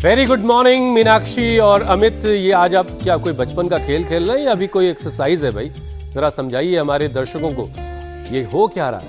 Very good morning Meenakshi और अमित। ये आज आप क्या कोई बचपन का खेल खेल रहे हैं या अभी कोई एक्सरसाइज है भाई? जरा समझाइए हमारे दर्शकों को, ये हो क्या रहा है?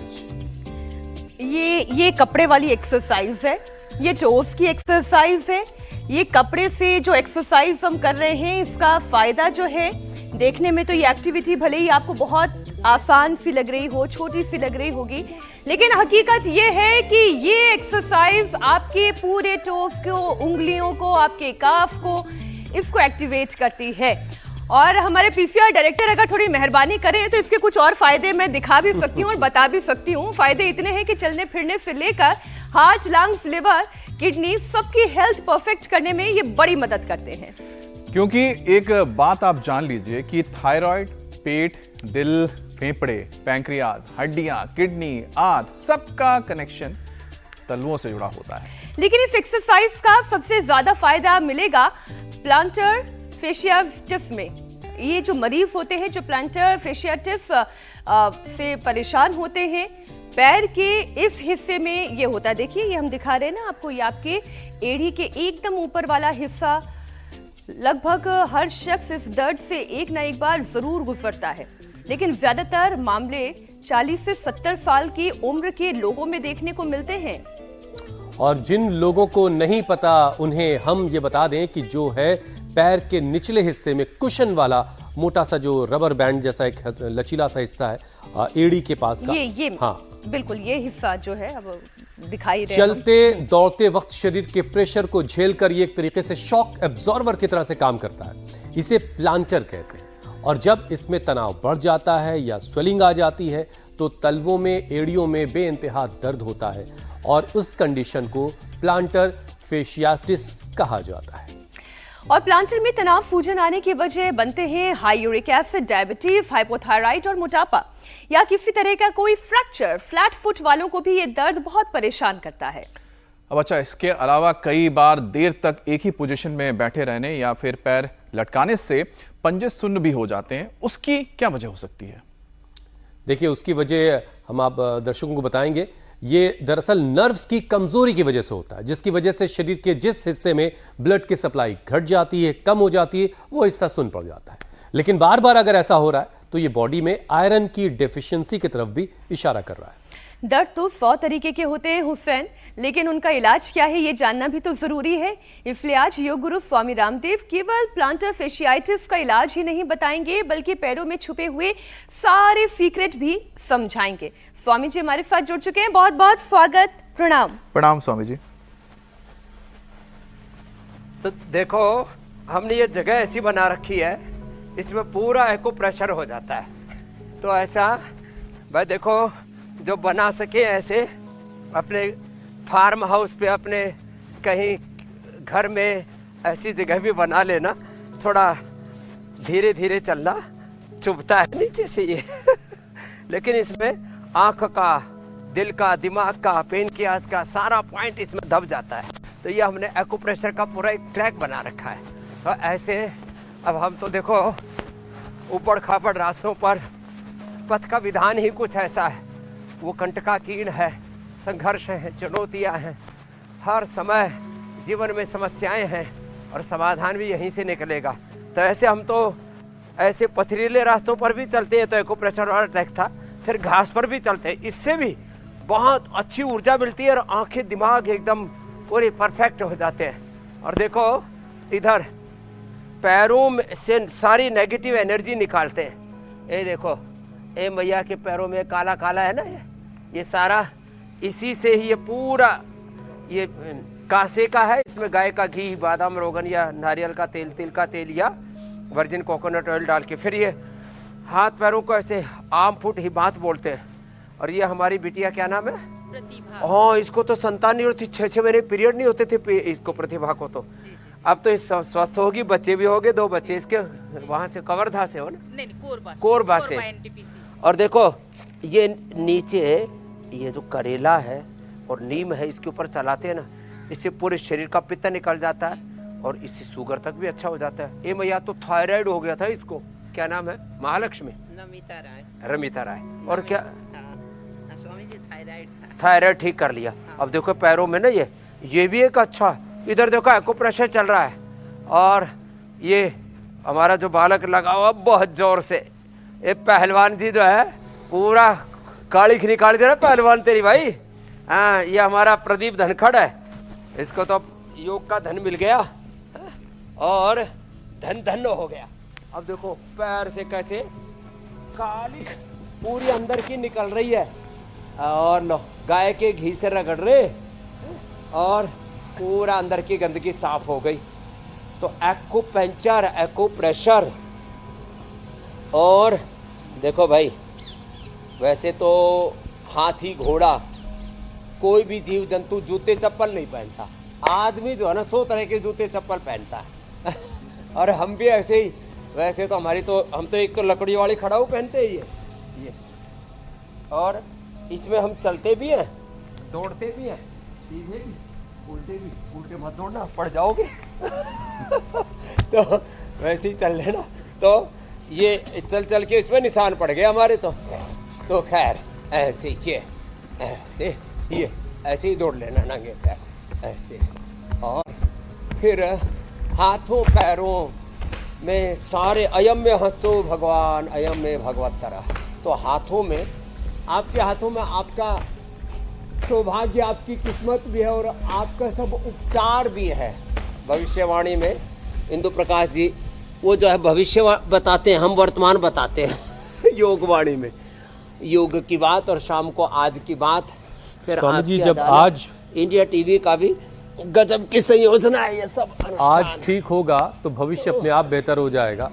ये कपड़े वाली एक्सरसाइज है, ये टोस की एक्सरसाइज है। ये कपड़े से जो एक्सरसाइज हम कर रहे हैं, इसका फायदा जो है, देखने में तो ये एक्टिविटी भले ही आपको बहुत आसान सी लग रही हो, छोटी सी लग रही होगी, लेकिन हकीकत ये है कि ये एक्सरसाइज आपके पूरे टोस को, उंगलियों को, आपके काफ को, इसको एक्टिवेट करती है। और हमारे पीसीआर डायरेक्टर अगर थोड़ी मेहरबानी करें तो इसके कुछ और फायदे मैं दिखा भी सकती हूँ और बता भी सकती हूँ। फायदे इतने हैं कि चलने फिरने से लेकर हार्ट, लंग्स, लिवर, किडनी, सबकी हेल्थ परफेक्ट करने में ये बड़ी मदद करते हैं। क्योंकि एक बात आप जान लीजिए कि थायराइड, पेट, दिल, फेफड़े, पैंक्रियाज, हड्डियां, किडनी, आंत, सबका कनेक्शन तलवों से जुड़ा होता है। लेकिन इस एक्सरसाइज का सबसे ज्यादा फायदा मिलेगा प्लांटर फेशियाटिस में। ये जो मरीज होते हैं जो प्लांटर फेशियाटिस से परेशान होते हैं, पैर के इस हिस्से में ये होता है। देखिए, ये हम दिखा रहे हैं ना आपको, ये आपके एड़ी के एकदम ऊपर वाला हिस्सा। लगभग हर शख्स इस दर्द से एक ना एक बार जरूर गुजरता है, लेकिन ज्यादातर मामले 40 से 70 साल की उम्र के लोगों में देखने को मिलते हैं। और जिन लोगों को नहीं पता, उन्हें हम ये बता दें कि जो है पैर के निचले हिस्से में कुशन वाला मोटा सा जो रबर बैंड जैसा एक लचीला सा हिस्सा है एड़ी के पास का, ये हाँ बिल्कुल, ये हिस्सा जो है अब दिखाई रहे, चलते दौड़ते वक्त शरीर के प्रेशर को झेलकर ये एक तरीके से शॉक एब्जॉर्बर की तरह से काम करता है। इसे प्लांटर कहते हैं। और जब इसमें तनाव बढ़ जाता है या स्वेलिंग आ जाती है तो तलवों में, एड़ियों में बेइंतहा दर्द होता है और उस कंडीशन को प्लांटर फेशियाटिस कहा जाता है। और प्लांटर में तनाव सूजन आने की वजह बनते हैं high uric acid, diabetes, hypothyroid और मोटापा, या किसी तरह का कोई फ्रैक्चर। फ्लैट फुट वालों को भी ये दर्द बहुत परेशान करता है। अब अच्छा, इसके अलावा कई बार देर तक एक ही पोजीशन में बैठे रहने या फिर पैर लटकाने से पंजे सुन्न भी हो जाते हैं। उसकी क्या वजह हो सकती है? देखिए, उसकी वजह हम आप दर्शकों को बताएंगे। ये दरअसल नर्व्स की कमजोरी की वजह से होता है, जिसकी वजह से शरीर के जिस हिस्से में ब्लड की सप्लाई घट जाती है, कम हो जाती है, वो हिस्सा सुन्न पड़ जाता है। लेकिन बार बार अगर ऐसा हो रहा है तो ये बॉडी में आयरन की डेफिशिएंसी की तरफ भी इशारा कर रहा है। दर्द तो 100 तरीके के होते हैं हुसैन, लेकिन उनका इलाज क्या है ये जानना भी तो जरूरी है। इसलिए आज योग गुरु स्वामी रामदेव केवल प्लांटर फेशियाटिस का इलाज ही नहीं बताएंगे, बल्कि पैरों में छुपे हुए सारे सीक्रेट भी समझाएंगे। स्वामी जी हमारे साथ जुड़ चुके हैं, बहुत बहुत स्वागत, प्रणाम। प्रणाम स्वामी जी। तो देखो, हमने ये जगह ऐसी बना रखी है, इसमें पूरा एको प्रेशर हो जाता है। तो ऐसा भाई देखो, जो बना सके ऐसे अपने फार्म हाउस पे, अपने कहीं घर में ऐसी जगह भी बना लेना। थोड़ा धीरे धीरे चलना, चुभता है नीचे से ये लेकिन इसमें आंख का, दिल का, दिमाग का, पेनक्रियाज का सारा पॉइंट इसमें दब जाता है। तो ये हमने एक्यूप्रेशर का पूरा एक ट्रैक बना रखा है। तो ऐसे अब हम तो देखो ऊपर खापड़ रास्तों पर, पथ का विधान ही कुछ ऐसा है, वो कंटकाकीर्ण है, संघर्ष है, चुनौतियां हैं, हर समय जीवन में समस्याएं हैं और समाधान भी यहीं से निकलेगा। तो ऐसे हम तो ऐसे पथरीले रास्तों पर भी चलते हैं तो एक्यूप्रेशर वाला ट्रैक था, फिर घास पर भी चलते हैं, इससे भी बहुत अच्छी ऊर्जा मिलती है और आंखें, दिमाग एकदम पूरे परफेक्ट हो जाते हैं। और देखो इधर पैरों में से सारी नेगेटिव एनर्जी निकालते हैं। ये देखो, ये मैया के पैरों में काला काला है ना, ये सारा इसी से ही, ये पूरा ये कासे का है। इसमें गाय का घी, बादाम, रोगन या नारियल का तेल, तिल का तेल या वर्जिन कोकोनट ऑयल डाल के, फिर ये हाथ पैरों को ऐसे आम फुट ही बात बोलते हैं। और ये हमारी बिटिया, क्या नाम है? प्रतिभा। हाँ, इसको तो संतान नहीं होती, 6-6 महीने पीरियड नहीं होते थे इसको, प्रतिभा को। तो अब तो इस स्वस्थ होगी, बच्चे भी हो गए, 2 बच्चे इसके वहाँ से कवर्धा से हो ना? नहीं, कोरबा से। और देखो ये नीचे ये जो करेला है और नीम है, इसके ऊपर चलाते हैं ना, इससे पूरे शरीर का पित्त निकल जाता है और इससे शुगर तक भी अच्छा हो जाता है। ये मैया तो थायराइड हो गया था इसको, क्या नाम है? महालक्ष्मी, रमिता राय। और क्या स्वामी जी, थायराइड ठीक कर लिया। अब देखो पैरों में ना ये भी एक अच्छा इधर देखो एको प्रेशर चल रहा है, और ये हमारा जो बालक लगा हुआ बहुत जोर से। ये पहलवान जी जो है पूरा काली निकाल दे रहा है पहलवान तेरी भाई। हाँ, ये हमारा प्रदीप धनखड़ है, इसको तो योग का धन मिल गया और धन धन हो गया। अब देखो पैर से कैसे काली पूरी अंदर की निकल रही है, और लो गाय के घी से रगड़ रहे और पूरा अंदर की गंदगी साफ हो गई। तो एक्यूपंक्चर, एक्यूप्रेशर, और देखो भाई वैसे तो हाथी घोड़ा कोई भी जीव जंतु जूते चप्पल नहीं पहनता, आदमी जो है ना 100 तरह के जूते चप्पल पहनता है और हम भी ऐसे ही। वैसे तो हम तो एक तो लकड़ी वाली खड़ाऊ पहनते ही है ये, और इसमें हम चलते भी हैं, दौड़ते भी हैं, सीधे भी उल्टे भी। उल्टे मत दौड़ना, पड़ जाओगे तो वैसे ही चल लेना। तो ये चल चल के इसमें निशान पड़ गए हमारे। तो खैर ऐसे ये ऐसे ये ऐसे ही दौड़ लेना नंगे पैर ऐसे, और फिर हाथों पैरों में सारे अयम में हंसो भगवान अयम में भगवत्तरा। तो हाथों में, आपके हाथों में आपका सौभाग्य, आपकी किस्मत भी है और आपका सब उपचार भी है। भविष्यवाणी में इंदु प्रकाश जी वो जो है भविष्य बताते हैं, हम वर्तमान बताते हैं योगवाणी में योग की बात, और शाम को आज की बात। फिर स्वामी जी आपकी जब अदालत, आज इंडिया टीवी का भी गजब की संयोजना है ये सब अनुष्ठान। आज ठीक होगा तो भविष्य अपने आप बेहतर हो जाएगा।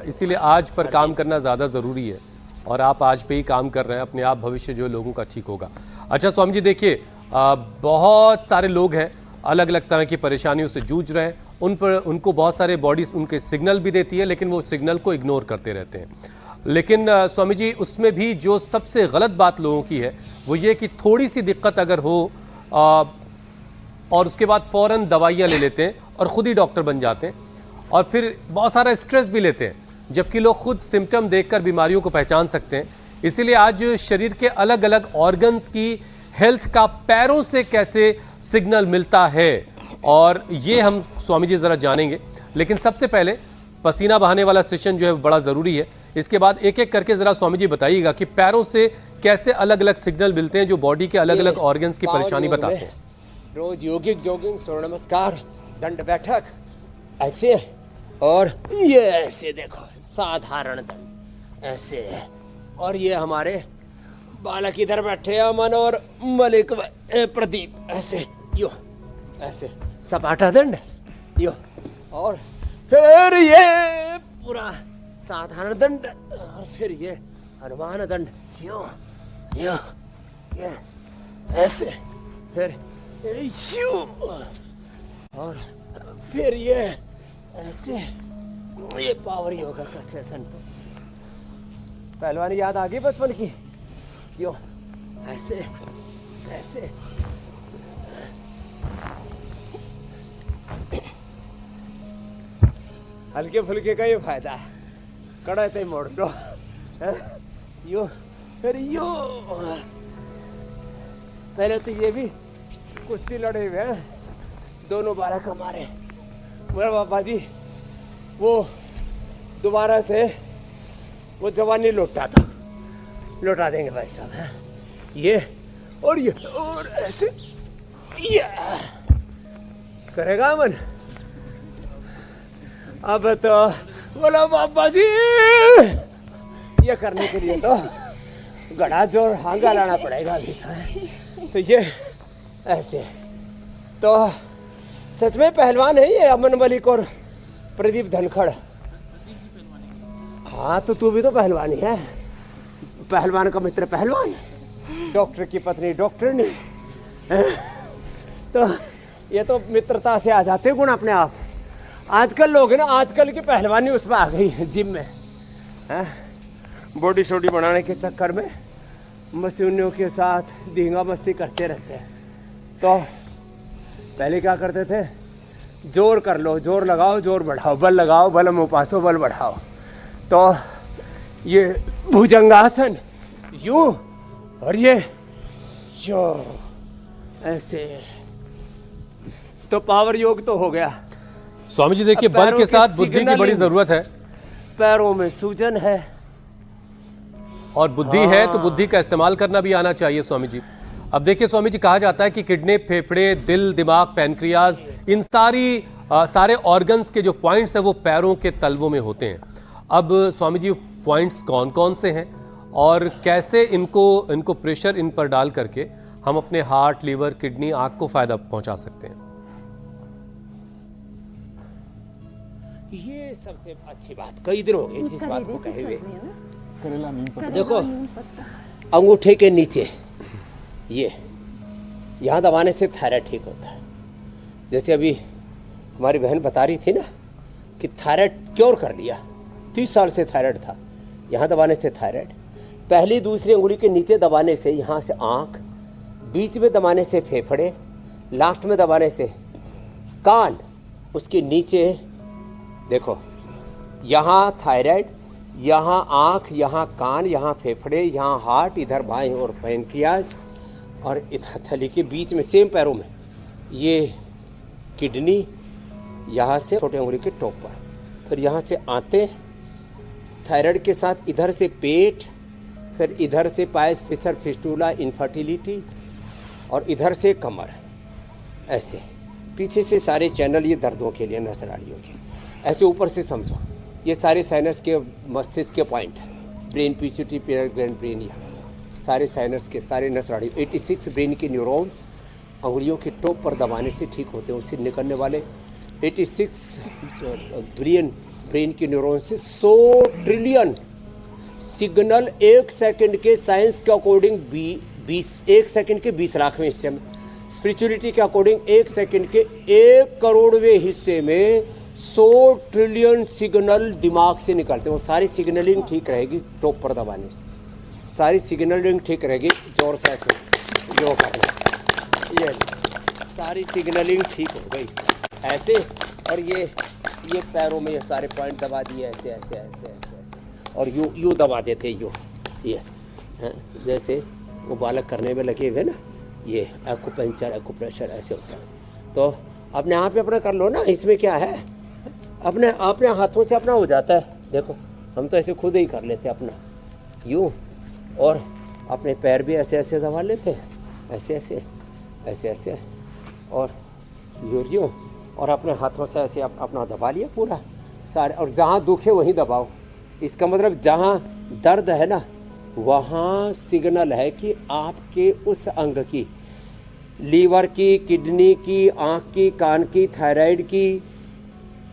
इसीलिए आज पर काम करना ज़्यादा ज़रूरी है, और आप आज पे ही काम कर रहे हैं, अपने आप भविष्य जो लोगों का ठीक होगा। अच्छा स्वामी जी देखिए, बहुत सारे लोग हैं अलग अलग तरह की परेशानियों से जूझ रहे हैं, उनको बहुत सारे बॉडीज उनके सिग्नल भी देती है, लेकिन वो सिग्नल को इग्नोर करते रहते हैं। लेकिन स्वामी जी उसमें भी जो सबसे गलत बात लोगों की है वो ये कि थोड़ी सी दिक्कत अगर हो और उसके बाद फ़ौरन दवाइयाँ ले लेते हैं और ख़ुद ही डॉक्टर बन जाते हैं, और फिर बहुत सारा स्ट्रेस भी लेते हैं, जबकि लोग खुद सिम्टम देखकर बीमारियों को पहचान सकते हैं। इसीलिए आज शरीर के अलग अलग ऑर्गन्स की हेल्थ का पैरों से कैसे सिग्नल मिलता है, और ये हम स्वामी जी ज़रा जानेंगे। लेकिन सबसे पहले पसीना बहाने वाला सेशन जो है बड़ा ज़रूरी है। इसके बाद एक एक करके ज़रा स्वामी जी बताइएगा कि पैरों से कैसे अलग अलग सिग्नल मिलते हैं जो बॉडी के अलग अलग ऑर्गन्स की परेशानी बताते हैं। रोज योगिक जॉगिंग, सूर्य नमस्कार, दंड बैठक ऐसे, और ये ऐसे देखो साधारण दंड ऐसे है, और ये हमारे बालक इधर बैठे हैं अमन और मलिक प्रदीप ऐसे यो ऐसे सपाटा दंड यो, और फिर ये पूरा साधारण दंड, और फिर ये हनुमान दंड यो यो ये ऐसे, फिर यू, और फिर ये ऐसे, ये पावर योगा का सेशन। तो पहलवानी याद आ गई बचपन की, यो ऐसे ऐसे, हल्के फुल्के का ये फायदा है, कड़ा ते मोड़ दो यो, फिर यो। पहले तो ये भी कुश्ती लड़े हुए हैं दोनों बालक हमारे। मेरा बाबा जी वो दोबारा से वो जवानी लौटा था, लौटा देंगे भाई साहब हैं? ये और ऐसे ये करेगा अमन। अब तो बोलो बाबा जी, ये करने के लिए तो गड़ा जोर हांगा लाना पड़ेगा अभी तो ये ऐसे। तो सच में पहलवान है ये अमन मलिक और प्रदीप धनखड़। हाँ तो तू भी तो पहलवान ही है, पहलवान का मित्र पहलवान, डॉक्टर की पत्नी डॉक्टरनी। तो ये तो मित्रता से आ जाते गुण अपने आप। आजकल लोग ना, आजकल की पहलवानी उसमें आ गई जिम में, बॉडी शॉडी बनाने के चक्कर में मशीनों के साथ धींगा मस्ती करते रहते हैं। तो पहले क्या करते थे, जोर कर लो, जोर लगाओ, जोर बढ़ाओ, बल लगाओ, बलम उपासो, बल बढ़ाओ। तो ये भुजंगासन यूं, और ये जो ऐसे तो पावर योग तो हो गया। स्वामी जी देखिए, अब बल पैरों के की साथ बुद्धि की बड़ी सिग्नलिंग। जरूरत है, पैरों में सूजन है। और बुद्धि है तो बुद्धि का इस्तेमाल करना भी आना चाहिए स्वामी जी। अब देखिए स्वामी जी, कहा जाता है कि किडनी, फेफड़े, दिल, दिमाग, पैनक्रियाज, इन सारे ऑर्गन्स के जो पॉइंट्स हैं वो पैरों के तलवों में होते हैं। अब स्वामी जी, पॉइंट्स कौन कौन से हैं और कैसे इनको प्रेशर इन पर डाल करके हम अपने हार्ट, लीवर, किडनी, आंख को फायदा पहुंचा सकते हैं? ये सबसे अच्छी बात, कई दिन हो गए इस बात को कहे हुए। देखो, अंगूठे के नीचे ये यहाँ दबाने से थायराइड ठीक होता है। जैसे अभी हमारी बहन बता रही थी ना कि थायराइड क्योर कर लिया, 30 साल से थायराइड था, यहाँ दबाने से थायराइड। पहली दूसरी अंगुली के नीचे दबाने से यहाँ से आँख, बीच में दबाने से फेफड़े, लास्ट में दबाने से कान, उसके नीचे देखो यहाँ थायराइड, यहाँ आँख, यहाँ कान, यहाँ फेफड़े, यहाँ हार्ट, इधर बाएं और पैनक्रियाज, और इधर थैली के बीच में सेम पैरों में ये किडनी, यहाँ से छोटे उंगली के टॉप पर, फिर यहाँ से आते थायराइड के साथ इधर से पेट, फिर इधर से पायस, फिसर, फिस्टूला, इनफर्टिलिटी, और इधर से कमर। ऐसे पीछे से सारे चैनल ये दर्दों के लिए, नस नाड़ियों के। ऐसे ऊपर से समझो ये सारे साइनस के मस्तिष्क के पॉइंट है, ब्रेन, पीसीटी, पियर ग्लैंड, ब्रेन, यहाँ से सारे साइनस के सारे नस नाड़ी। 86 ब्रेन के न्यूरॉन्स अंगुलियों के टॉप पर दबाने से ठीक होते हैं। उससे निकलने वाले 86 बिलियन ब्रेन के न्यूरॉन्स से 100 ट्रिलियन सिग्नल एक सेकंड के, साइंस के अकॉर्डिंग 1 सेकंड के 20 लाखवें हिस्से में, स्पिरिचुअलिटी के अकॉर्डिंग 1 सेकंड के 1 करोड़वें हिस्से में 100 ट्रिलियन सिग्नल दिमाग से निकलते हैं। वो सारी सिग्नलिंग ठीक रहेगी टॉप पर दबाने से, सारी सिग्नलिंग ठीक रहेगी जोर से ऐसे जो करने से, ये सारी सिग्नलिंग ठीक हो गई ऐसे। और ये पैरों में ये सारे पॉइंट दबा दिए ऐसे ऐसे ऐसे ऐसे ऐसे, और यूँ दबा देते यूँ, ये जैसे वो बालक करने में लगे हुए ना, ये एक्यूपंक्चर, एक्यूप्रेशर ऐसे होता है। तो अपने आप पे अपना कर लो ना, इसमें क्या है, अपने हाथों से अपना हो जाता है। देखो हम तो ऐसे खुद ही कर लेते हैं अपना यूँ, और अपने पैर भी ऐसे ऐसे दबा लेते हैं, ऐसे ऐसे ऐसे ऐसे, और यूँ, और अपने हाथों से ऐसे अपना दबा लिया पूरा सारे। और जहाँ दुखे वहीं दबाओ, इसका मतलब जहाँ दर्द है ना वहाँ सिग्नल है कि आपके उस अंग की, लीवर की, किडनी की, आँख की, कान की, थायराइड की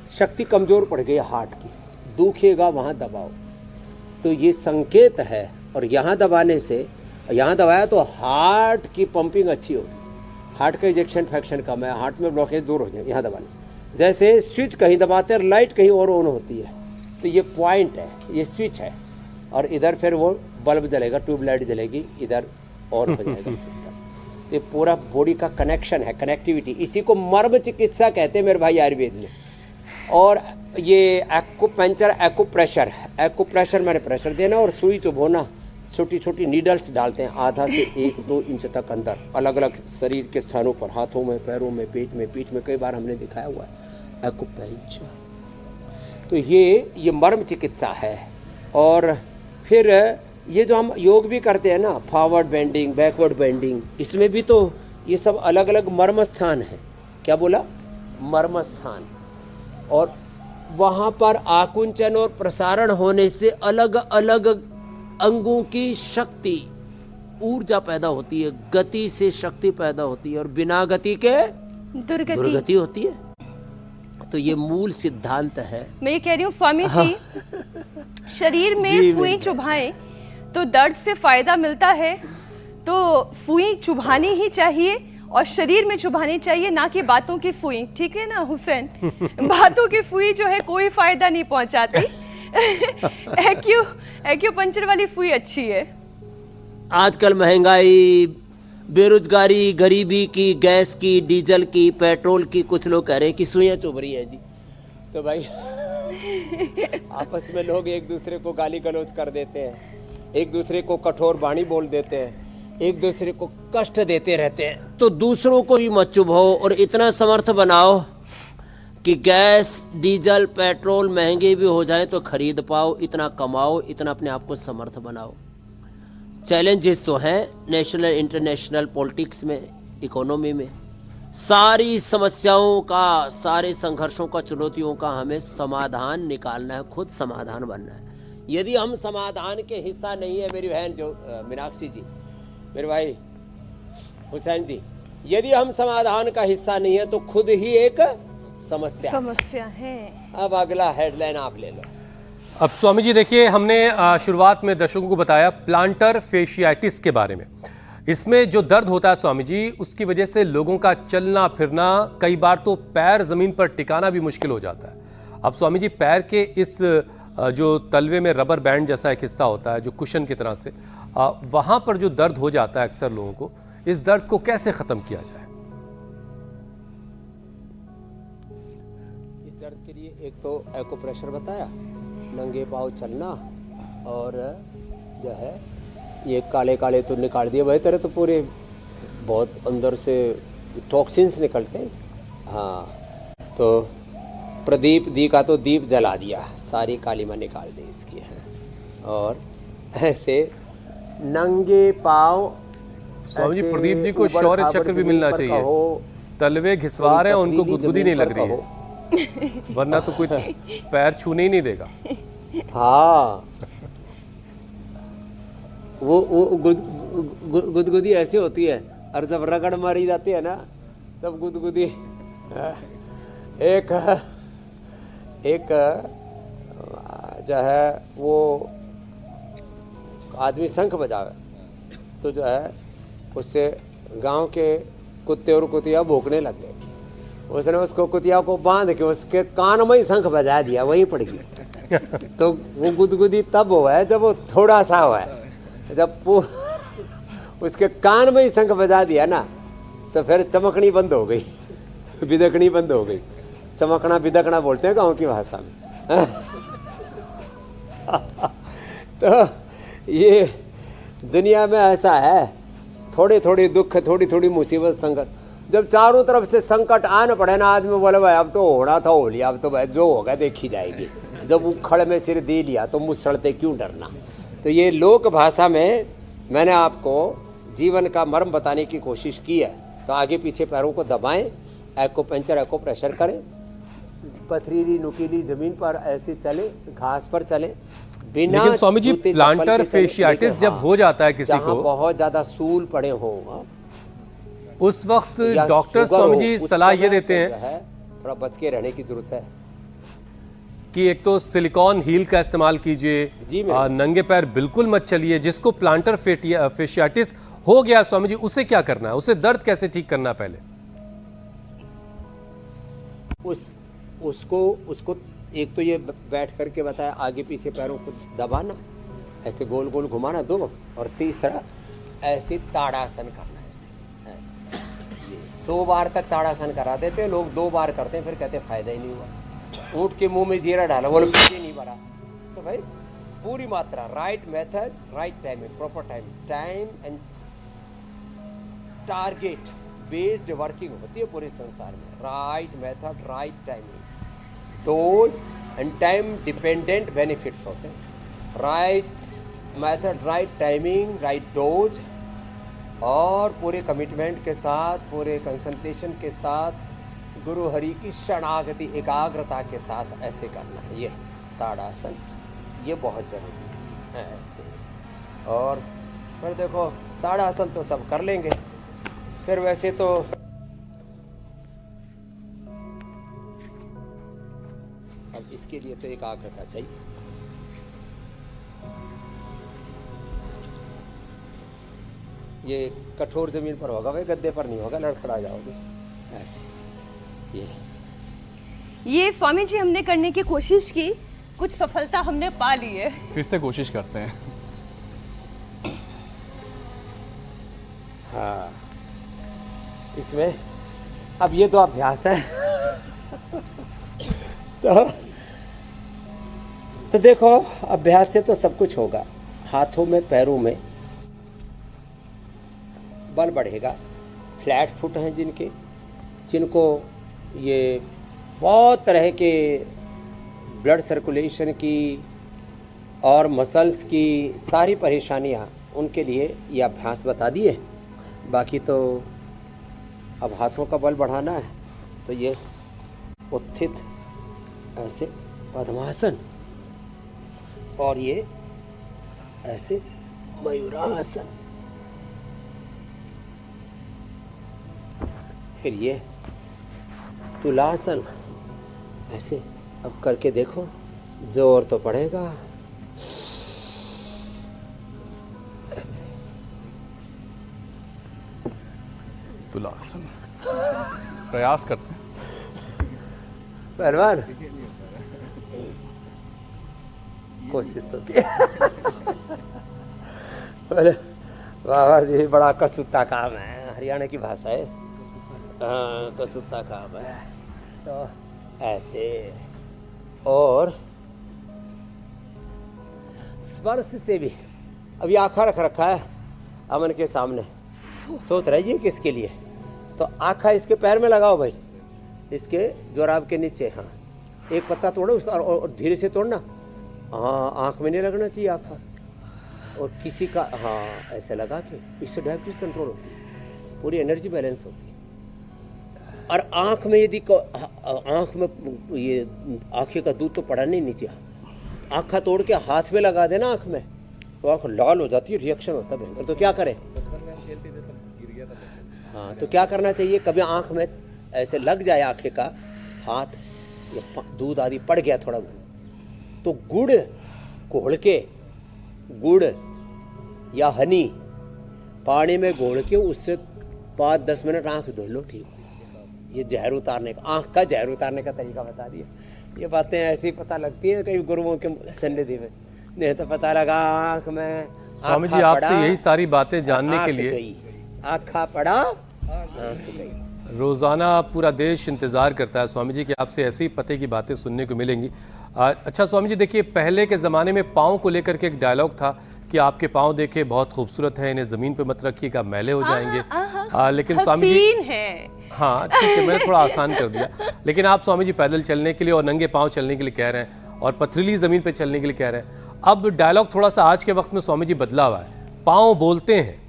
शक्ति कमज़ोर पड़ गई, हार्ट की, दुखेगा वहाँ दबाओ। तो ये संकेत है। और यहाँ दबाने से, यहाँ दबाया तो हार्ट की पंपिंग अच्छी होगी, हार्ट का इजेक्शन फ्रैक्शन कम है, हार्ट में ब्लॉकेज दूर हो जाए यहाँ दबाने से। जैसे स्विच कहीं दबाते हैं, लाइट कहीं और ऑन होती है, तो ये पॉइंट है, ये स्विच है, और इधर फिर वो बल्ब जलेगा, ट्यूबलाइट जलेगी, इधर ऑन हो जाएगा सिस्टम। तो ये पूरा बॉडी का कनेक्शन है, कनेक्टिविटी। इसी को मर्म चिकित्सा कहते हैं मेरे भाई आयुर्वेद में। और ये एक्यूपंक्चर, एक्यूप्रेशर मैंने प्रेशर देना और सुई चुभोना, छोटी छोटी नीडल्स डालते हैं आधा से 1-2 इंच तक अंदर, अलग अलग शरीर के स्थानों पर, हाथों में, पैरों में, पेट में, पीठ में, कई बार हमने दिखाया हुआ है एक्यूपंक्चर। तो ये मर्म चिकित्सा है। और फिर ये जो हम योग भी करते हैं ना, फॉरवर्ड बेंडिंग, बैकवर्ड बेंडिंग, इसमें भी तो ये सब अलग अलग मर्म स्थान है। क्या बोला? मर्म स्थान। और वहाँ पर आकुंचन और प्रसारण होने से अलग अलग अंगों की शक्ति, ऊर्जा पैदा होती है, गति से शक्ति पैदा होती है, और बिना गति के दुर्गति होती है। तो ये मूल सिद्धांत है। मैं ये कह रही हूँ स्वामी जी, शरीर में सुई चुभाएं तो दर्द से फायदा मिलता है, तो सुई चुभानी ही चाहिए और शरीर में चुभानी चाहिए, ना कि बातों की सुई। ठीक है ना हुसैन? बातों की सुई जो है कोई फायदा नहीं पहुंचाती। एक्यूपंक्चर वाली सुई अच्छी है। आजकल महंगाई, बेरोजगारी, गरीबी की, गैस की, डीजल की, पेट्रोल की, कुछ लोग कह रहे हैं कि सुइयां चुभ रही हैं जी। तो भाई आपस में लोग एक दूसरे को गाली गलौज कर देते हैं, एक दूसरे को कठोर वाणी बोल देते हैं, एक दूसरे को कष्ट देते रहते हैं, तो दूसरों को भी मत चुभाओ और इतना समर्थ बनाओ कि गैस डीजल पेट्रोल महंगे भी हो जाएं तो खरीद पाओ, इतना कमाओ, इतना अपने आप को समर्थ बनाओ। चैलेंजेस तो हैं नेशनल इंटरनेशनल पॉलिटिक्स में, इकोनॉमी में, सारी समस्याओं का, सारे संघर्षों का, चुनौतियों का हमें समाधान निकालना है, खुद समाधान बनना है। यदि हम समाधान के हिस्सा नहीं है, मेरी बहन जो मीनाक्षी जी, मेरे भाई हुसैन जी, यदि हम समाधान का हिस्सा नहीं है तो खुद ही एक समस्या है। अब अगला हेडलाइन आप ले लो। अब स्वामी जी देखिए, हमने शुरुआत में दर्शकों को बताया प्लांटर फेशियाटिस के बारे में। इसमें जो दर्द होता है स्वामी जी, उसकी वजह से लोगों का चलना फिरना, कई बार तो पैर जमीन पर टिकाना भी मुश्किल हो जाता है। अब स्वामी जी पैर के इस जो तलवे में रबर बैंड जैसा एक हिस्सा होता है जो कुशन की तरह से, वहां पर जो दर्द हो जाता है अक्सर लोगों को, इस दर्द को कैसे खत्म किया जाए? इस दर्द के लिए एक तो एक्यूप्रेशर बताया, नंगे पाँव चलना, और जो है ये काले काले तो निकाल दिए, वही तरह तो पूरे बहुत अंदर से टॉक्सिन्स निकलते हैं। हाँ, तो प्रदीप दी का तो दीप जला दिया, सारी कालीमा निकाल दी इसकी है। और ऐसे नंगे पाँव, स्वामी जी प्रदीप जी को शौर्य चक्र भी मिलना चाहिए। तलवे घिसवा रहे हैं, उनको गुदगुदी नहीं लग रही है, वरना तो कोई पैर छूने ही नहीं देगा। हाँ, वो गुदगुदी ऐसी होती है, और जब रगड़ मारी जाती है ना तब गुदगुदी एक जो है वो आदमी शंख बजावे तो जो है उससे गांव के कुत्ते और कुतिया भौंकने लग गए। उसने उसको कुतिया को बांध के उसके कान में ही शंख बजा दिया, वहीं पड़ गई। तो वो गुदगुदी तब हुआ है जब वो थोड़ा सा हुआ है, जब उसके कान में ही शंख बजा दिया ना तो फिर चमकनी बंद हो गई, बिदकनी बंद हो गई। चमकना बिदकना बोलते हैं गाँव की भाषा में। तो ये दुनिया में ऐसा है, थोड़े थोड़े दुख, थोड़ी थोड़ी मुसीबत, संकट, जब चारों तरफ से संकट आना पड़े ना, आदमी बोले भाई अब तो होना था हो लिया, अब तो भाई जो होगा देखी जाएगी। जब उखड़ में सिर दे लिया तो मुसलते क्यों डरना। तो ये लोक भाषा में मैंने आपको जीवन का मर्म बताने की कोशिश की है। तो आगे पीछे पैरों को दबाएं, एक्यूपंक्चर एक्यूप्रेशर करें, पथरीली नुकीली जमीन पर ऐसे चले, घास पर चले, बिना। लेकिन स्वामी जी प्लांटर फेशियाटिस जब हो जाता है किसी को, बहुत ज्यादा सूल पड़े हो, उस वक्त डॉक्टर स्वामी जी सलाह ये देते हैं थोड़ा बच के रहने की जरूरत है कि एक तो सिलिकॉन हील का इस्तेमाल कीजिए, नंगे पैर बिल्कुल मत चलिए। जिसको प्लांटर फेशियाटिस हो गया स्वामी जी, उसे क्या करना है, उसे दर्द कैसे ठीक करना है? पहले उसको एक तो ये बैठ करके बताया, आगे पीछे पैरों को दबाना, ऐसे गोल गोल घुमाना दो, और तीसरा ऐसे ताड़ासन करना, ऐसे ये 100 बार तक ताड़ासन करा देते हैं लोग, 2 बार करते हैं फिर कहते हैं फायदा ही नहीं हुआ। ऊँट के मुंह में जीरा डाला, बोले पीछे नहीं भरा। तो भाई पूरी मात्रा, right method, right timing, proper time and target based working होती है पूरे संसार में। Right method, right timing, dose and time dependent benefits होते हैं। Right method, right timing, right dose, और पूरे कमिटमेंट के साथ, पूरे कंसंट्रेशन के साथ, गुरु हरि की शरणागति, एकाग्रता के साथ ऐसे करना है। ये ताड़ासन, ये बहुत जरूरी है ऐसे। और फिर देखो ताड़ासन तो सब कर लेंगे, फिर वैसे तो अब इसके लिए तो एकाग्रता चाहिए। ये कठोर जमीन पर होगा भाई, गद्दे पर नहीं होगा, लड़खड़ा जाओगे ऐसे। ये स्वामी जी हमने करने की कोशिश की, कुछ सफलता हमने पा ली है। फिर से कोशिश करते हैं। हाँ, इसमें अब ये तो अभ्यास है। तो देखो अभ्यास से तो सब कुछ होगा। हाथों में, पैरों में बल बढ़ेगा। फ्लैट फुट हैं जिनको ये बहुत तरह के ब्लड सर्कुलेशन की और मसल्स की सारी परेशानियां, उनके लिए ये अभ्यास बता दिए। बाकी तो अब हाथों का बल बढ़ाना है, तो ये उत्थित ऐसे पद्मासन और ये ऐसे मयूरासन, फिर ये तुलासन ऐसे। अब करके देखो, जोर तो पड़ेगा। तुलासन प्रयास करते हैं। पहलवान कोशिश तो की। बाबा जी बड़ा कसूता काम है, हरियाणा की भाषा है। हाँ, कसूता काम है। तो ऐसे और स्पर्श से भी। अभी आँखा रख रखा है अमन के सामने, सोच रही है किसके लिए। तो आँखा इसके पैर में लगाओ भाई, इसके जोराब के नीचे। हाँ, एक पत्ता तोड़ो उसका और धीरे से तोड़ना। हाँ, आँख में नहीं लगना चाहिए आँखा। और किसी का, हाँ, ऐसे लगा के, इससे डायबिटीज कंट्रोल होती है, पूरी एनर्जी बैलेंस होती है। और आँख में यदि आँख में ये आँखें का दूध तो पड़ा नहीं नीचे, आँखा तोड़ के हाथ में लगा देना आँख में, तो आँख लाल हो जाती है, रिएक्शन होता है भयंकर। तो क्या करें? हाँ, तो क्या करना चाहिए? कभी आँख में ऐसे लग जाए आँखें का हाथ, या दूध आदि पड़ गया थोड़ा बहुत, तो गुड़ घोल के, गुड़ या हनी पानी में घोल के उससे 5-10 मिनट आँख धो लो, ठीक। ये जहर उतारने का, आँख का जहर उतारने का तरीका बता दिया। ये बातें ऐसी पता लगती हैं कई गुरुओं के सन्निधि में, नहीं तो पता लगा आँख में। स्वामी जी, आपसे यही सारी बातें जानने के लिए आँखा पड़ा, आँख गई। रोज़ाना पूरा देश इंतज़ार करता है स्वामी जी कि आपसे ऐसी पते की बातें सुनने को मिलेंगी। अच्छा स्वामी जी, देखिए पहले के ज़माने में पाँव को लेकर के एक डायलॉग था कि आपके पाँव देखे बहुत खूबसूरत है, इन्हें ज़मीन पे मत रखिएगा, मैले हो जाएंगे। लेकिन स्वामी जी, हाँ ठीक है, मैंने थोड़ा आसान कर दिया। लेकिन आप स्वामी जी पैदल चलने के लिए और नंगे पाँव चलने के लिए कह रहे हैं, और पथरीली ज़मीन पे चलने के लिए कह रहे हैं। अब डायलॉग थोड़ा सा आज के वक्त में स्वामी जी बदला हुआ है। पाँव बोलते हैं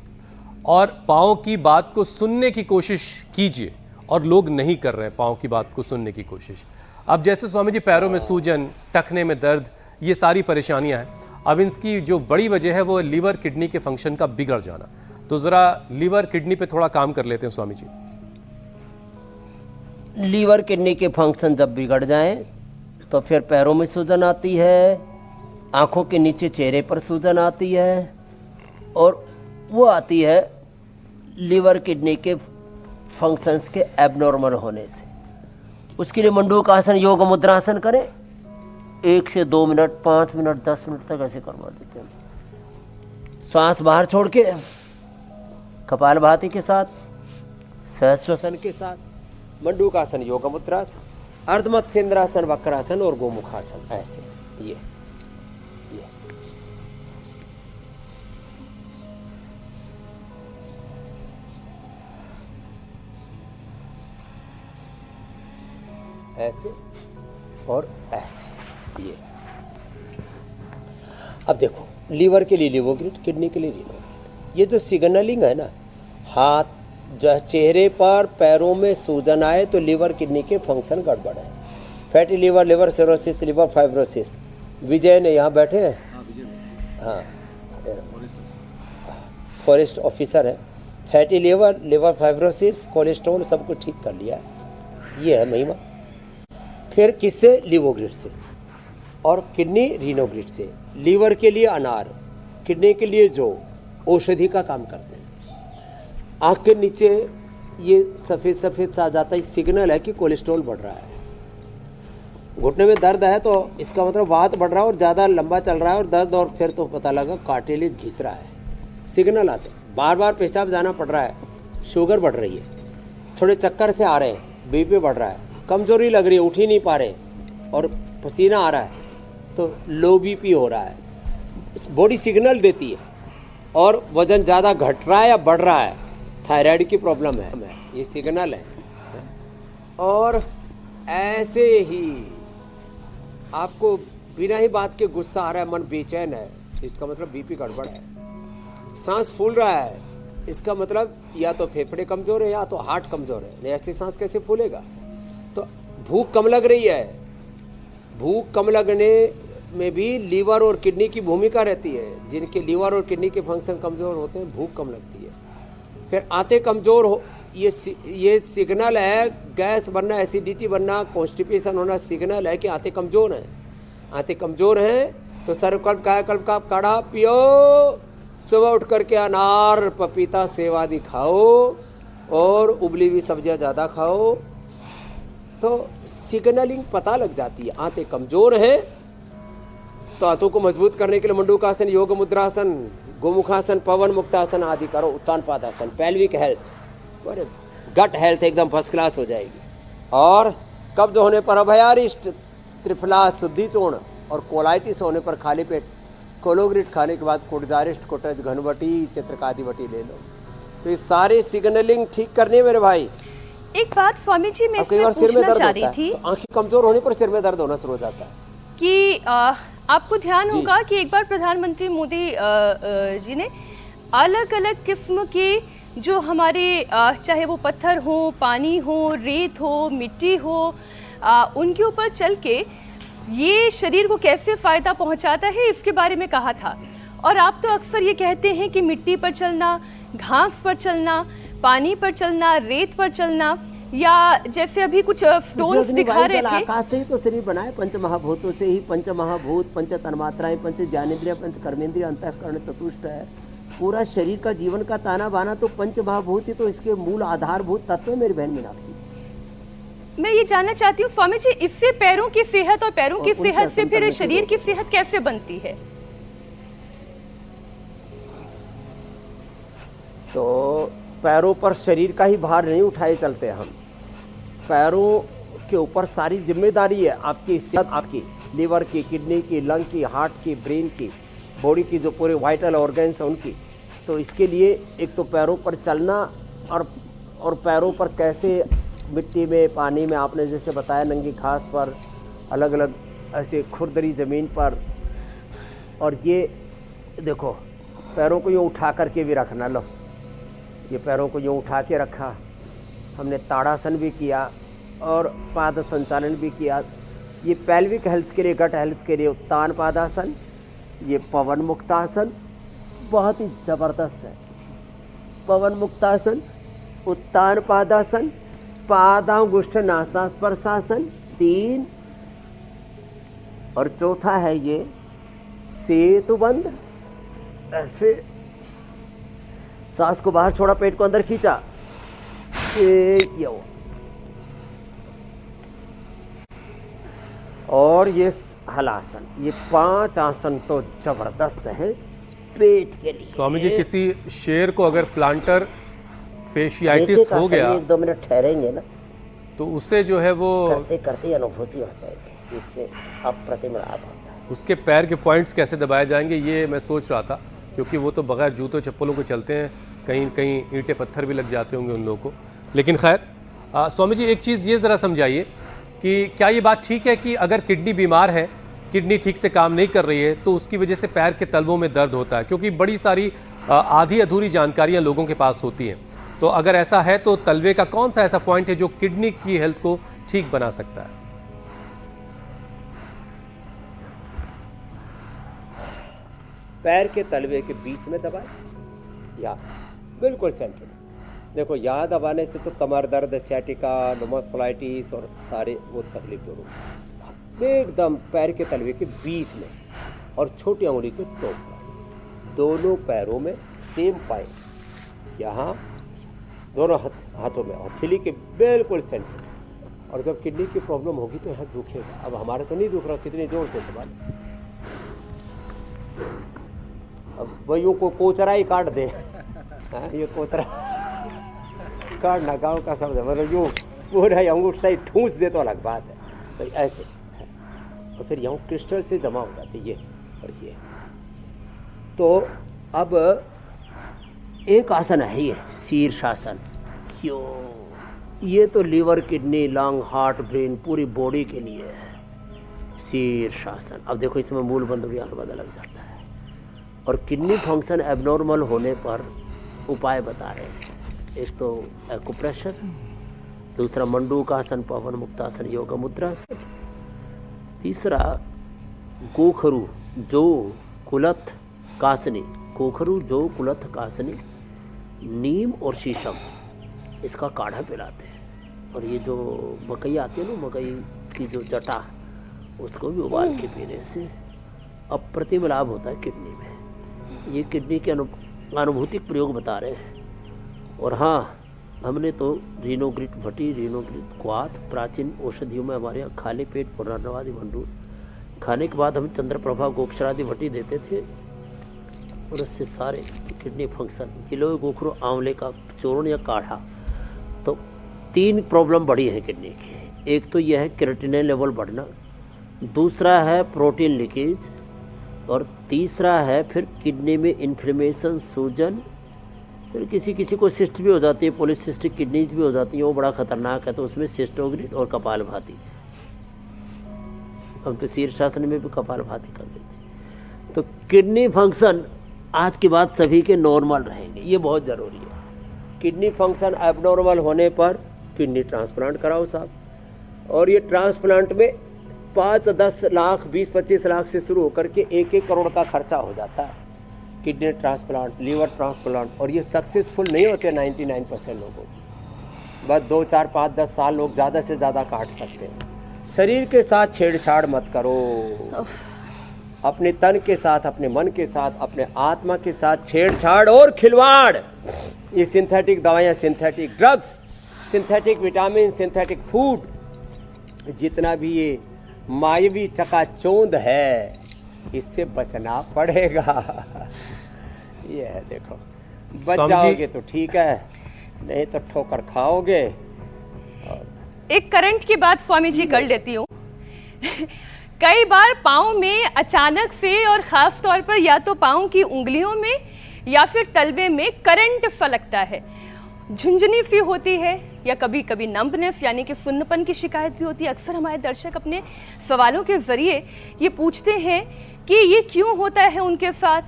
और पाँव की बात को सुनने की कोशिश कीजिए, और लोग नहीं कर रहे हैं पाँव की बात को सुनने की कोशिश। अब जैसे स्वामी जी पैरों में सूजन, टखने में दर्द, ये सारी परेशानियां हैं। अब इसकी जो बड़ी वजह है वो लीवर किडनी के फंक्शन का बिगड़ जाना। तो ज़रा लीवर किडनी पे थोड़ा काम कर लेते हैं स्वामी जी। लीवर किडनी के फंक्शन जब बिगड़ जाएं तो फिर पैरों में सूजन आती है, आँखों के नीचे चेहरे पर सूजन आती है, और वो आती है लीवर किडनी के फंक्शंस के एबनॉर्मल होने से। उसके लिए मंडूकासन, योग मुद्रासन करें। 1 से 2 मिनट, 5 मिनट, 10 मिनट तक ऐसे करवा देते हैं। श्वास बाहर छोड़ के कपालभाति के साथ, सहस्रासन के साथ, मंडूकासन, योग मुद्रासन, अर्धमत्स्येंद्रासन, वक्रासन और गोमुखासन, ऐसे ये ऐसे और ऐसे। ये अब देखो, लीवर के लिए लिवोग्रिड, किडनी के लिए रीनोग्रिड। ये जो सिग्नलिंग है ना, हाथ जो चेहरे पर पैरों में सूजन आए तो लीवर किडनी के फंक्शन गड़बड़ है। Fatty liver, liver cirrhosis, liver fibrosis. Vijay ने यहाँ बैठे हैं, हाँ, फॉरेस्ट ऑफिसर है। Fatty liver, liver fibrosis, cholesterol सब कुछ ठीक कर लिया। ये है महिमा। फिर किससे? लिवोग्रिड से, और किडनी रीनोग्रिड से। लीवर के लिए अनार, किडनी के लिए जो औषधि का काम करते हैं। आँख के नीचे ये सफ़ेद सफ़ेद सा जाता है, सिग्नल है कि कोलेस्ट्रॉल बढ़ रहा है। घुटने में दर्द है तो इसका मतलब वात बढ़ रहा है और ज़्यादा लंबा चल रहा है और दर्द, और फिर तो पता लगा कार्टिलेज घिस रहा है। सिग्नल आते, बार बार पेशाब जाना पड़ रहा है, शुगर बढ़ रही है, थोड़े चक्कर से आ रहे हैं, बीपी बढ़ रहा है, कमजोरी लग रही है, उठ ही नहीं पा रहे, और पसीना आ रहा है, तो लो बीपी हो रहा है। बॉडी सिग्नल देती है। और वज़न ज़्यादा घट रहा है या बढ़ रहा है, थायराइड की प्रॉब्लम है, ये सिग्नल है। और ऐसे ही आपको बिना ही बात के गुस्सा आ रहा है, मन बेचैन है, इसका मतलब बीपी गड़बड़ है। सांस फूल रहा है, इसका मतलब या तो फेफड़े कमज़ोर है या तो हार्ट कमज़ोर है। नहीं, ऐसी सांस कैसे फूलेगा? तो भूख कम लग रही है, भूख कम लगने में भी लीवर और किडनी की भूमिका रहती है। जिनके लीवर और किडनी के फंक्शन कमज़ोर होते हैं, भूख कम लगती है। फिर आते कमज़ोर हो, ये सिग्नल है, गैस बनना, एसिडिटी बनना, कॉन्स्टिपेशन होना सिग्नल है कि आते कमज़ोर हैं। आते कमज़ोर हैं तो सर्वकल्प कायाकल्प का काढ़ा पियो, सुबह उठ करके अनार पपीता सेव आदि खाओ और उबली हुई सब्जियां ज़्यादा खाओ, तो सिग्नलिंग पता लग जाती है। आते कमज़ोर हैं तो आंतों को मजबूत करने के लिए मंडूकासन, योग मुद्रासन, गोमुखासन, पवन मुक्तासन आदि करो, उत्तान पादासन। पेल्विक हेल्थ और गट हेल्थ एकदम फर्स्ट क्लास हो जाएगी। और कब्ज होने पर अभयारिष्ट, त्रिफला, शुद्धि चूर्ण और कोलाइटिस होने पर खाली पेट कोलोग्रिट खाने के बाद कोटजारिष्ट, कोटज, घनवटी, चित्रकादिवटी ले लो। तो ये सारे सिग्नलिंग ठीक करने मेरे भाई। एक बात स्वामी जी मैं कई बार इसमें सिर में पूछना दर्द चाह होता रही है, थी तो आंखें कमजोर होने पर सिर में दर्द होना शुरू हो जाता है कि आपको ध्यान जी। होगा कि एक बार प्रधानमंत्री मोदी जी ने अलग अलग किस्म के जो हमारे चाहे वो पत्थर हो, पानी हो, रेत हो, मिट्टी हो, उनके ऊपर चल के ये शरीर को कैसे फ़ायदा पहुंचाता है इसके बारे में कहा था। और आप तो अक्सर ये कहते हैं कि मिट्टी पर चलना, घास पर चलना, पानी पर चलना, रेत पर चलना, या जैसे अभी कुछ स्टोन्स दिखा रहे थे। आकाश से ही तो शरीर बना है, पंच महाभूतों से ही। पंच महाभूत, पंच तन्मात्राएं, पंच ज्ञानेंद्रिय, पंच कर्मेंद्रिय, अंतःकरण चतुष्ट है। पूरा शरीर का जीवन का ताना बाना तो पंच महाभूत ही तो इसके मूल आधारभूत तत्व है मेरी बहन मीनाक्षी। मैं ये जानना चाहती हूँ स्वामी जी, इससे पैरों की सेहत और पैरों की और उनके सेहत से आसन फिर करने से शरीर तो- की सेहत कैसे बनती है? तो पैरों पर शरीर का ही भार नहीं उठाए चलते हम, पैरों के ऊपर सारी जिम्मेदारी है आपकी सेहत, आपकी लीवर की, किडनी की, लंग की, हार्ट की, ब्रेन की, बॉडी की जो पूरे वाइटल ऑर्गन्स हैं उनकी। तो इसके लिए एक तो पैरों पर चलना और पैरों पर कैसे मिट्टी में, पानी में, आपने जैसे बताया नंगी घास पर, अलग अलग ऐसे खुरदरी ज़मीन पर। और ये देखो पैरों को यूँ उठा करके भी रखना, लो ये पैरों को यूँ उठा के रखा, हमने ताड़ासन भी किया और पाद संचालन भी किया। ये पेल्विक हेल्थ के लिए, गट हेल्थ के लिए उत्तान पादासन, ये पवन मुक्तासन बहुत ही ज़बरदस्त है। पवन मुक्तासन, उत्तान पादासन, पादांगुष्ठ नासास्पर्शासन 3, और चौथा है ये सेतुबंध। ऐसे सांस को बाहर छोड़ा, पेट को अंदर खींचा, ये और ये हलासन। ये 5 आसन तो जबरदस्त है पेट के लिए। स्वामी जी, किसी शेर को अगर प्लांटर फेशियाइटिस हो गया, 1-2 मिनट ठहरेंगे ना तो उससे जो है वो करते करते अनुभूति हो जाएगी, इससे अप्रतिम लाभ होता है। उसके पैर के पॉइंट्स कैसे दबाए जाएंगे ये मैं सोच रहा था, क्योंकि वो तो बगैर जूतों चप्पलों के चलते हैं, कहीं कहीं ईंटें पत्थर भी लग जाते होंगे उन लोगों को। लेकिन खैर स्वामी जी, एक चीज़ ये ज़रा समझाइए कि क्या ये बात ठीक है कि अगर किडनी बीमार है, किडनी ठीक से काम नहीं कर रही है, तो उसकी वजह से पैर के तलवों में दर्द होता है? क्योंकि बड़ी सारी आधी अधूरी जानकारियाँ लोगों के पास होती हैं। तो अगर ऐसा है तो तलवे का कौन सा ऐसा पॉइंट है जो किडनी की हेल्थ को ठीक बना सकता है? पैर के तलवे के बीच में दबाए या बिल्कुल सेंटर में। देखो यहाँ दबाने से तो कमर दर्द, सियाटिका, लुमोस्फलाइटिस और सारे वो तकलीफ दोनों एकदम पैर के तलवे के बीच में और छोटी अंगुली के टोक पर, दोनों पैरों में सेम पॉइंट, यहाँ दोनों हाथों में, हथेली के बिल्कुल सेंटर। और जब किडनी की प्रॉब्लम होगी तो यहाँ दुखेगा। अब हमारे तो नहीं दुख रहा, कितनी जोर से दबा लें। अब वही को कोचरा ही काट दे, ये कोचरा काटना गाँव का शब्द है, मतलब यूँ पूरा अंगूठ सही ठूंस दे तो अलग बात है। तो ऐसे तो फिर यहाँ क्रिस्टल से जमा हो जाते ये और ये। तो अब एक आसन है ये शीर्षासन। क्यों? ये तो liver, kidney, lung, heart, brain, पूरी बॉडी के लिए है शीर्षासन। अब देखो इसमें मूल बंधु की पता लग जाता है। और किडनी फंक्शन एबनॉर्मल होने पर उपाय बता रहे हैं। एक तो एक्यूप्रेशर, दूसरा मंडूकासन, पवन मुक्तासन, योग मुद्रासन, तीसरा गोखरू जो कुलथ कासनी, गोखरू जो कुलथ कासनी, नीम और शीशम, इसका काढ़ा पिलाते हैं। और ये जो मकई आती है ना, मकई की जो जटा, उसको भी उबाल के पीने से अप्रतिम लाभ होता है किडनी में। ये किडनी के अनुभूतिक प्रयोग बता रहे हैं। और हाँ, हमने तो रीनोग्रिट भटी, रीनोग्रिट क्वाथ प्राचीन औषधियों में हमारे यहाँ खाली पेट पुनर्नवादि भंडूर खाने के बाद हम चंद्रप्रभा गोक्षरादि भटी देते थे और उससे सारे किडनी फंक्शन। किलो गोखरू आंवले का चूर्ण या काढ़ा। तो 3 प्रॉब्लम बड़ी है किडनी की। एक तो यह है क्रिएटिनिन लेवल बढ़ना, दूसरा है प्रोटीन लीकेज, और तीसरा है फिर किडनी में इन्फ्लेमेशन, सूजन। फिर किसी किसी को सिस्ट भी हो जाती है, पॉलीसिस्टिक किडनीज भी हो जाती हैं, वो बड़ा खतरनाक है। तो उसमें सिस्टोग्रिड और कपालभाति, हम तो शीर्षासन में भी कपालभाति कर देते हैं। तो किडनी फंक्शन आज के बाद सभी के नॉर्मल रहेंगे, ये बहुत ज़रूरी है। किडनी फंक्शन एबनॉर्मल होने पर किडनी ट्रांसप्लांट कराओ साहब। और ये ट्रांसप्लांट में 5-10 लाख, 20-25 लाख से शुरू होकर के 1-1 करोड़ का खर्चा हो जाता है। किडनी ट्रांसप्लांट, लीवर ट्रांसप्लांट, और ये सक्सेसफुल नहीं होते 99% लोगों को। बस 2, 4, 5, 10 साल लोग ज़्यादा से ज़्यादा काट सकते हैं। शरीर के साथ छेड़छाड़ मत करो, अपने तन के साथ, अपने मन के साथ, अपने आत्मा के साथ छेड़छाड़ और खिलवाड़। ये सिंथेटिक दवाइयाँ, synthetic drugs, synthetic vitamin, synthetic food, जितना भी ये मायावी चकाचौंध है, इससे बचना पड़ेगा। ये है, देखो बच जाओगे तो ठीक है, नहीं तो ठोकर खाओगे। एक करंट की बात स्वामी जी कर लेती हूँ। कई बार पाँव में अचानक से, और ख़ास तौर पर या तो पाँव की उंगलियों में या फिर तलवे में करंट सा लगता है, झुंझुनी सी होती है, या कभी कभी नंबनेस यानी कि सुन्नपन की शिकायत भी होती है। अक्सर हमारे दर्शक अपने सवालों के ज़रिए ये पूछते हैं कि ये क्यों होता है उनके साथ,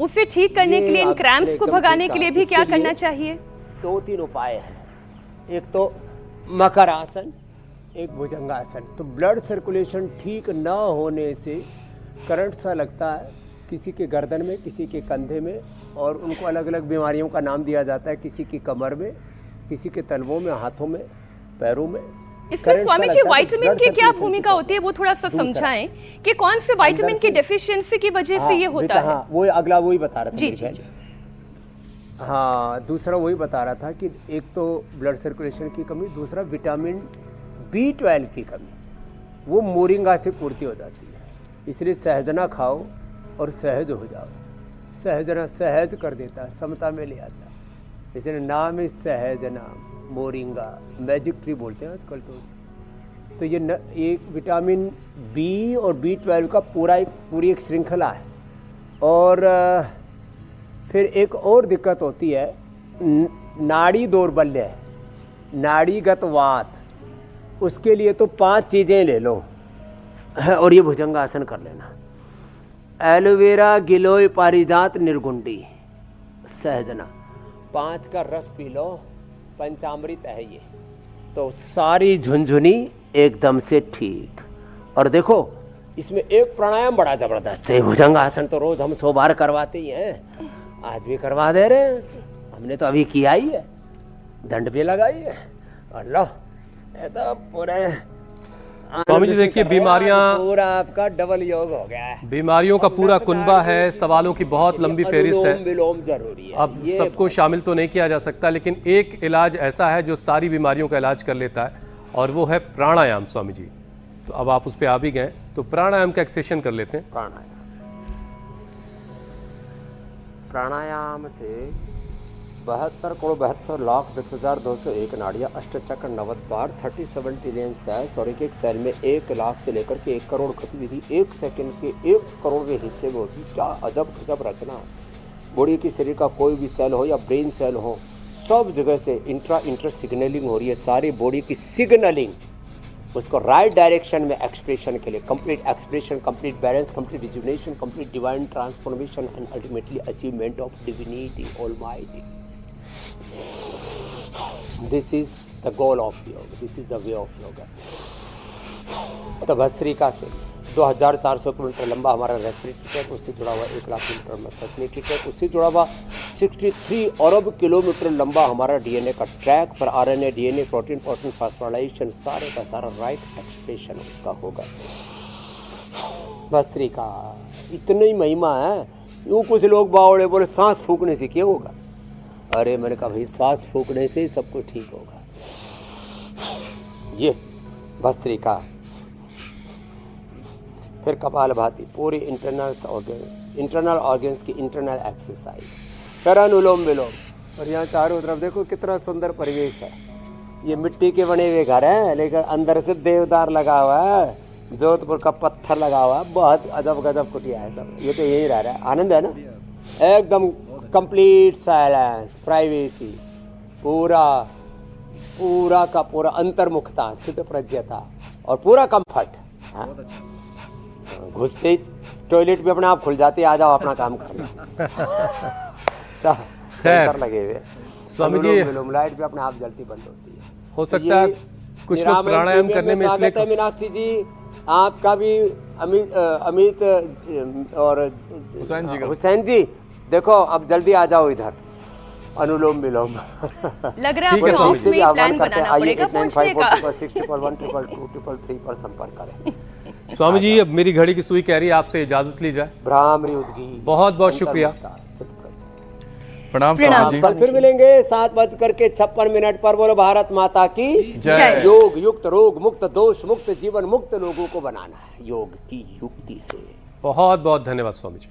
उसे ठीक करने के लिए, इन क्रैम्प्स को भगाने के लिए भी क्या करना चाहिए? 2-3 उपाय हैं। एक तो मकर आसन, एक भुजंगासन। तो ब्लड सर्कुलेशन ठीक ना होने से करंट सा लगता है, किसी के गर्दन में, किसी के कंधे में, और उनको अलग अलग बीमारियों का नाम दिया जाता है। किसी की कमर में, किसी के तलवों में, हाथों में, पैरों में। इसमें स्वामी जी विटामिन की क्या भूमिका होती है, वो थोड़ा सा समझाएं कि कौन से विटामिन की डेफिशिएंसी की वजह से ये होता है? हाँ, वो अगला वही बता रहा था। जी जी जी। हाँ, दूसरा वही बता रहा था कि एक तो ब्लड सर्कुलेशन की कमी, दूसरा विटामिन B12 की कमी, वो मोरिंगा से पूर्ति हो जाती है। इसलिए सहजना खाओ और सहज हो जाओ। सहजना सहज कर देता है, समता में ले आता है। इसलिए नाम है सहजना, मोरिंगा, मैजिक ट्री बोलते हैं आजकल तो उसे। तो ये एक विटामिन B और B12 का पूरी एक श्रृंखला है। और फिर एक और दिक्कत होती है, नाड़ी दौर्बल्य, नाड़ीगत वात, उसके लिए तो 5 चीज़ें ले लो और ये भुजंगासन कर लेना। एलोवेरा, गिलोय, पारिजात, निर्गुंडी, सहजना, 5 का रस पी लो, पंचामृत है ये, तो सारी झुंझुनी एकदम से ठीक। और देखो इसमें एक प्राणायाम बड़ा जबरदस्त है, भुजंगासन तो रोज हम 100 बार करवाते ही हैं, आज भी करवा दे रहे हैं। हमने तो अभी किया ही है, दंड भी लगाई है। और लो ये तो पूरे स्वामी जी देखिए, बीमारियां, पूरा आपका डबल योग हो गया है। बीमारियों का पूरा कुनबा है, सवालों की बहुत लंबी फेरिस्त है। विलोम जरूरी है। अब सबको शामिल तो नहीं किया जा सकता, लेकिन एक इलाज ऐसा है जो सारी बीमारियों का इलाज कर लेता है, और वो है प्राणायाम। स्वामी जी, तो अब आप उस पर आ भी गए, तो प्राणायाम का एक सेशन कर लेते हैं। प्राणायाम से 72,72,10,201 नाड़ियाँ, अष्टचक्र, 90 बार, 37 ट्रिलियन सेल्स, और एक एक सेल में 1 लाख से लेकर के 1 करोड़ गतिविधि 1 सेकंड के 1 करोड़ के हिस्से में होती। क्या अजब गजब रचना है। बॉडी की शरीर का कोई भी सेल हो या ब्रेन सेल हो, सब जगह से इंटर सिग्नलिंग हो रही है, सारी बॉडी की सिग्नलिंग उसको राइट डायरेक्शन में एक्सप्रेशन के लिए, complete expression, complete balance, complete rejuvenation, complete divine transformation and ultimately achievement of divinity almighty. This is the goal of yog, this is the way of yoga. तो भस्त्रिका से 2400 किलोमीटर लंबा हमारा रेस्पिरेटरी ट्रैक, उससे जुड़ा हुआ 1 लाख किलोमीटर में सर्कुलेटरी ट्रैक, उससे जुड़ा हुआ 63 अरब किलोमीटर लंबा हमारा डीएनए का ट्रैक, पर आरएनए, डीएनए, प्रोटीन फास्फोराइलेशन, सारे का सारा राइट एक्सप्रेशन उसका होगा। भस्त्रिका इतनी महिमा है। यूँ कुछ लोग बावड़े बोले सांस फूकने से क्या होगा? अरे मैंने कहा भाई सांस फूकने से ही सब कुछ ठीक होगा। ये भस्त्रिका, फिर कपालभाति, पूरी इंटरनल ऑर्गन्स की इंटरनल एक्सरसाइज, फिर अनुलोम विलोम। और यहाँ चारों तरफ देखो कितना सुंदर परिवेश है। ये मिट्टी के बने हुए घर हैं, लेकिन अंदर से देवदार लगा हुआ है, जोधपुर का पत्थर लगा हुआ है, बहुत अजब गजब कुटिया है सब। ये तो यही रह रहा है, आनंद है ना, एकदम कंप्लीट साइलेंस, प्राइवेसी, पूरा का पूरा अंतर्मुखता, स्थित प्रज्ञता और पूरा कंफर्ट। घुसते ही टॉयलेट भी अपने आप खुल जाती है, आ जाओ अपना काम करना। सेंसर लगे हुए, स्वामी जी, लाइट भी अपने आप जलती बंद होती है। हो सकता है कुछ लोग प्राणायाम करने में इसलिए है। मीनाक्षी जी आपका भी, अमित और हुसैन जी, देखो अब जल्दी आ जाओ इधर, अनुलोम विलोम। लग रहा है आपको ऑफिस में प्लान बनाना पड़ेगा पहुंचने का। 611 पर संपर्क करें। स्वामी जी, अब मेरी घड़ी की सुई कह रही है आपसे इजाजत ली जाए। भ्रामरी उद्गी, बहुत बहुत शुक्रिया। प्रणाम स्वामी जी। कल फिर मिलेंगे 7:56 पर। बोलो भारत माता की जय। योग युक्त, रोग मुक्त, दोष मुक्त, जीवन मुक्त लोगों को बनाना है योग की युक्ति से। बहुत बहुत धन्यवाद स्वामी जी।